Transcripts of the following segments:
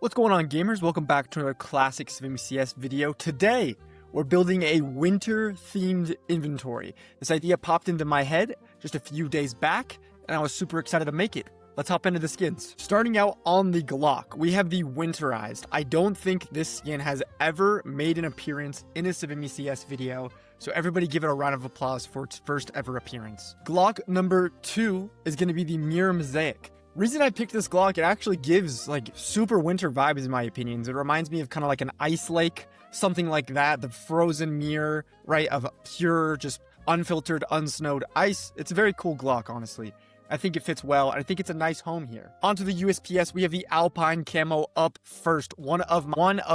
What's going on, gamers? Welcome back to another classic CS video. Today, we're building a winter-themed inventory. This idea popped into my head just a few days back, and I was super excited to make it. Let's hop into the skins. Starting out on the Glock, we have the Winterized. I don't think this skin has ever made an appearance in a CS video, so everybody give it a round of applause for its first ever appearance. Glock number 2 is going to be the Mirror Mosaic. Reason I picked this Glock, it actually gives like super winter vibes in my opinions. It reminds me of kind of like an ice lake, something like that. The frozen mirror, right, of pure, just unfiltered, unsnowed ice. It's a very cool Glock, honestly. I think it fits well, and I think it's a nice home here. Onto the USPS, we have the Alpine Camo up first. One of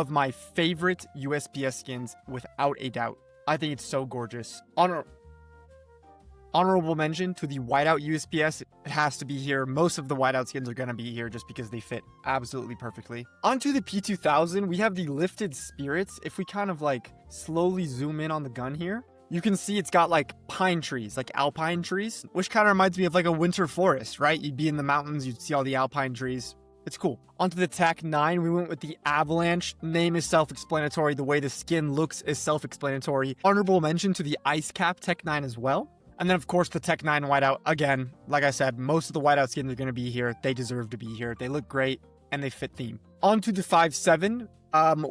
my favorite USPS skins, without a doubt. I think it's so gorgeous. Honorable mention to the whiteout USPS. It has to be here. Most of the whiteout skins are going to be here just because they fit absolutely perfectly. Onto the P2000, we have the Lifted Spirits. If we kind of like slowly zoom in on the gun here, you can see it's got like pine trees, like alpine trees, which kind of reminds me of like a winter forest, right? You'd be in the mountains, you'd see all the alpine trees. It's cool. Onto the TAC 9, we went with the Avalanche. Name is self-explanatory. The way the skin looks is self-explanatory. Honorable mention to the Ice Cap Tech 9 as well. And then, of course, the Tech 9 whiteout. Again, like I said, most of the whiteout skins are going to be here. They deserve to be here. They look great, and they fit theme. On to the 5.7,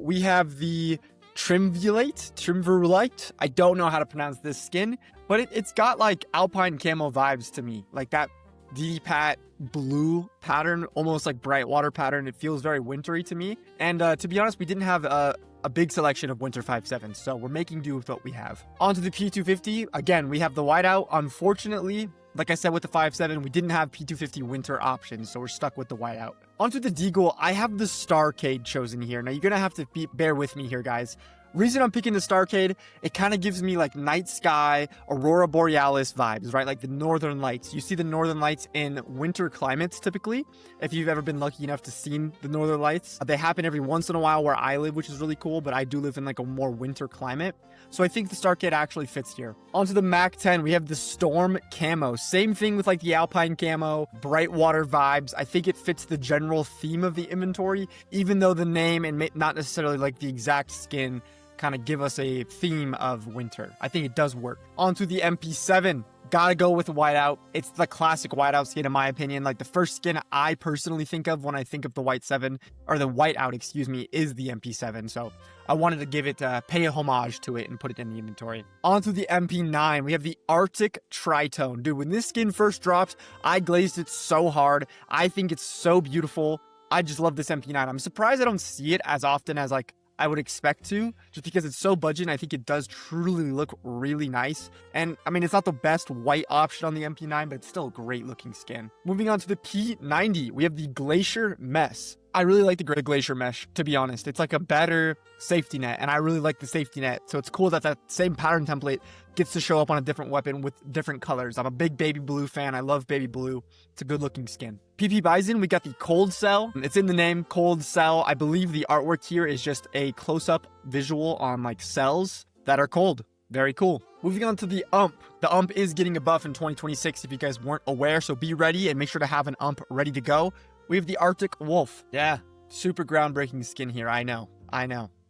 we have the Trimverulite. I don't know how to pronounce this skin, but it's got, like, Alpine Camo vibes to me. Like, that DD-Pat blue pattern, almost like bright water pattern. It feels very wintry to me. And to be honest, we didn't have a big selection of winter 5.7, so we're making do with what we have. Onto the P250. Again, we have the whiteout. Unfortunately, like I said with the 5.7, we didn't have P250 winter options, so we're stuck with the whiteout. Onto the Deagle, I have the Starcade chosen here. Now, you're going to have to bear with me here, guys. Reason I'm picking the Starcade, it kind of gives me like night sky, aurora borealis vibes, right? Like the northern lights. You see the northern lights in winter climates typically. If you've ever been lucky enough to see the northern lights, they happen every once in a while where I live, which is really cool, but I do live in like a more winter climate. So I think the Starcade actually fits here. Onto the Mac 10, we have the Storm Camo. Same thing with like the Alpine Camo, bright water vibes. I think it fits the general theme of the inventory, even though the name and not necessarily like the exact skin kind of give us a theme of winter. I think it does work. Onto the MP7. Gotta go with the whiteout. It's the classic whiteout skin in my opinion. Like the first skin I personally think of when I think of the white 7, or the whiteout, excuse me, is the MP7. So I wanted to give it, pay a homage to it and put it in the inventory. Onto the MP9, we have the Arctic Tritone. Dude, when this skin first dropped, I glazed it so hard. I think it's so beautiful. I just love this MP9. I'm surprised I don't see it as often as like I would expect to, just because it's so budget, and I think it does truly look really nice. And I mean, it's not the best white option on the MP9, but it's still a great looking skin. Moving on to the P90, we have the Glacier Mesh. I really like the Glacier Mesh, to be honest. It's like a better safety net, and I really like the safety net. So it's cool that that same pattern template gets to show up on a different weapon with different colors. I'm a big baby blue fan. I love baby blue. It's a good looking skin. PP Bison, we got the Cold Cell. It's in the name, Cold Cell. I believe the artwork here is just a close-up visual on like cells that are cold. Very cool. Moving on to the UMP. The UMP is getting a buff in 2026 if you guys weren't aware, so be ready and make sure to have an UMP ready to go. We have the Arctic Wolf. Yeah, super groundbreaking skin here. I know.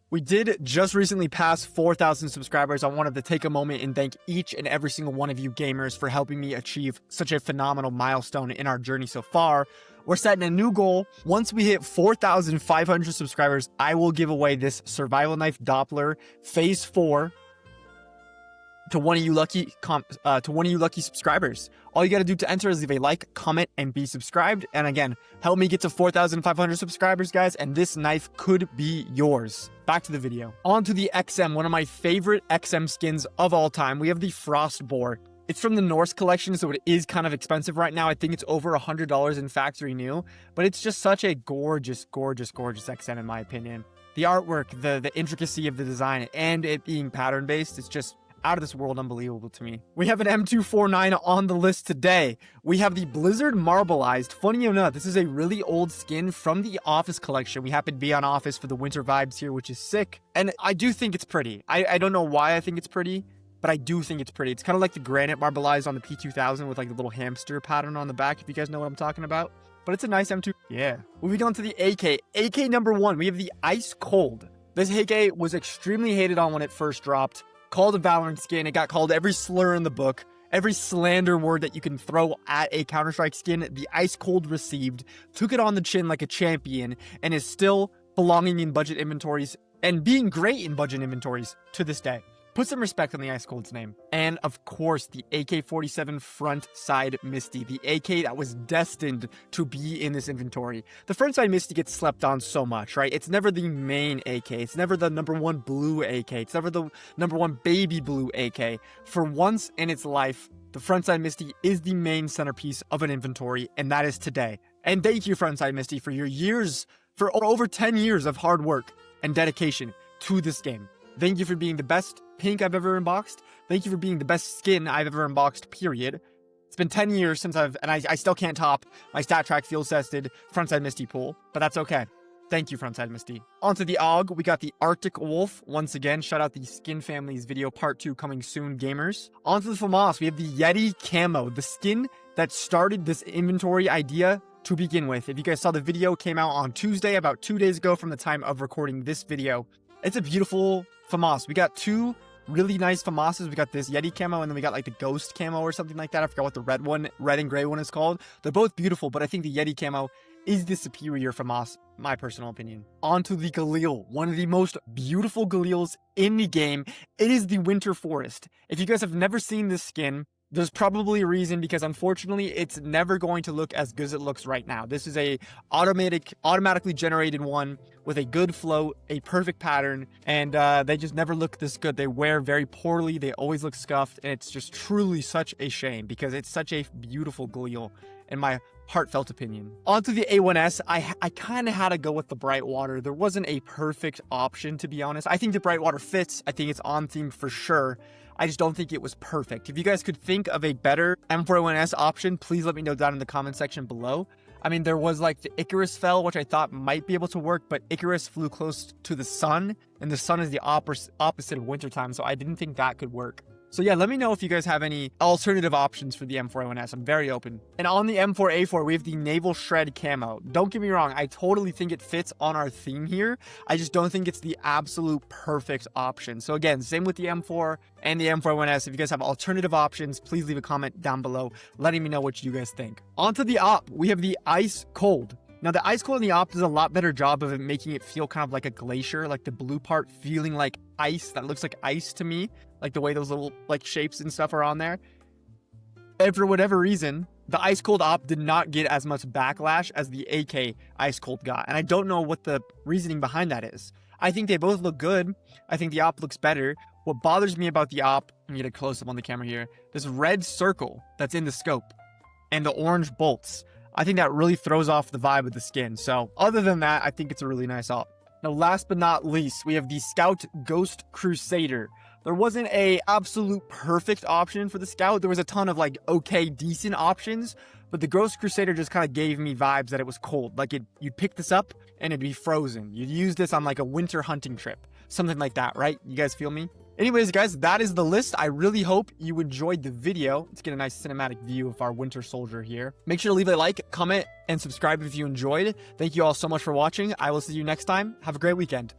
We did just recently pass 4,000 subscribers. I wanted to take a moment and thank each and every single one of you gamers for helping me achieve such a phenomenal milestone in our journey so far. We're setting a new goal. Once we hit 4,500 subscribers, I will give away this Survival Knife Doppler Phase 4 to one of you lucky subscribers. All you got to do to enter is leave a like, comment, and be subscribed. And again, help me get to 4,500 subscribers, guys, and this knife could be yours. Back to the video. On to the XM, one of my favorite XM skins of all time. We have the Frostboar. It's from the Norse collection, so it is kind of expensive right now. I think it's over $100 in factory new, but it's just such a gorgeous, gorgeous, gorgeous XM in my opinion. The artwork, the intricacy of the design, and it being pattern-based, it's just out of this world unbelievable to me. We have an M249 on the list today. We have the Blizzard Marbleized. Funny enough, this is a really old skin from the Office collection. We happen to be on Office for the winter vibes here, which is sick. And I do think it's pretty. I don't know why I think it's pretty, but I do think it's pretty. It's kind of like the Granite Marbleized on the P2000 with like the little hamster pattern on the back, if you guys know what I'm talking about. but it's a nice M2. Yeah. Moving on to the AK. AK number 1, we have the Ice Cold. This AK was extremely hated on when it first dropped. Called a Valorant skin. It got called every slur in the book. Every slander word that you can throw at a Counter-Strike skin, the Ice Cold received, took it on the chin like a champion, and is still belonging in budget inventories and being great in budget inventories to this day. Put some respect on the Ice Cold's name. And of course, the AK-47 front side Misty, the AK that was destined to be in this inventory. The front side Misty gets slept on so much, right? It's never the main AK. It's never the number 1 blue AK. It's never the number 1 baby blue AK. For once in its life, the front side Misty is the main centerpiece of an inventory, and that is today. And thank you, front side Misty, for your years, for over 10 years of hard work and dedication to this game. Thank you for being the best pink I've ever unboxed. Thank you for being the best skin I've ever unboxed, period. It's been 10 years since I still can't top my stat track field tested frontside Misty pool, but that's okay. Thank you, frontside Misty. Onto the AUG, we got the Arctic Wolf. Once again, shout out the Skin Families video part 2 coming soon, gamers. Onto the FAMAS, we have the Yeti Camo, the skin that started this inventory idea to begin with. If you guys saw the video, came out on Tuesday, about 2 days ago from the time of recording this video. It's a beautiful FAMAS. We got 2 really nice FAMASes. We got this Yeti camo, and then we got like the Ghost camo or something like that. I forgot what the red and gray one is called. They're both beautiful, but I think the Yeti camo is the superior FAMAS, my personal opinion. Onto the Galil, one of the most beautiful Galils in the game. It is the Winter Forest. If you guys have never seen this skin, there's probably a reason, because unfortunately it's never going to look as good as it looks right now. This is a automatically generated one with a good flow, a perfect pattern, and they just never look this good. They wear very poorly, they always look scuffed, and it's just truly such a shame because it's such a beautiful Galil in my heartfelt opinion. Onto the A1S, I kind of had to go with the Bright Water. There wasn't a perfect option, to be honest. I think the Bright Water fits. I think it's on theme for sure. I just don't think it was perfect. If you guys could think of a better M4A1S option, please let me know down in the comment section below. I mean, there was like the Icarus fell, which I thought might be able to work, but Icarus flew close to the sun, and the sun is the opposite of wintertime, so I didn't think that could work. So yeah, let me know if you guys have any alternative options for the M4A1S. I'm very open. And on the M4A4, we have the Naval Shred camo. Don't get me wrong, I totally think it fits on our theme here. I just don't think it's the absolute perfect option. So again, same with the M4 and the M4A1S. If you guys have alternative options, please leave a comment down below letting me know what you guys think. Onto the op, we have the Ice Cold. Now, the Ice Cold in the op does a lot better job of it making it feel kind of like a glacier, like the blue part feeling like ice. That looks like ice to me, like the way those little like shapes and stuff are on there. And for whatever reason, the Ice Cold op did not get as much backlash as the AK Ice Cold got. And I don't know what the reasoning behind that is. I think they both look good. I think the op looks better. What bothers me about the op, let me get a close-up on the camera here, this red circle that's in the scope and the orange bolts. I think that really throws off the vibe of the skin. So other than that, I think it's a really nice op. Now, last but not least, we have the Scout Ghost Crusader. There wasn't a absolute perfect option for the Scout. There was a ton of like okay, decent options, but the Ghost Crusader just kind of gave me vibes that it was cold. Like you'd pick this up and it'd be frozen. You'd use this on like a winter hunting trip, something like that, right? You guys feel me? Anyways, guys, that is the list. I really hope you enjoyed the video. Let's get a nice cinematic view of our winter soldier here. Make sure to leave a like, comment, and subscribe if you enjoyed. Thank you all so much for watching. I will see you next time. Have a great weekend.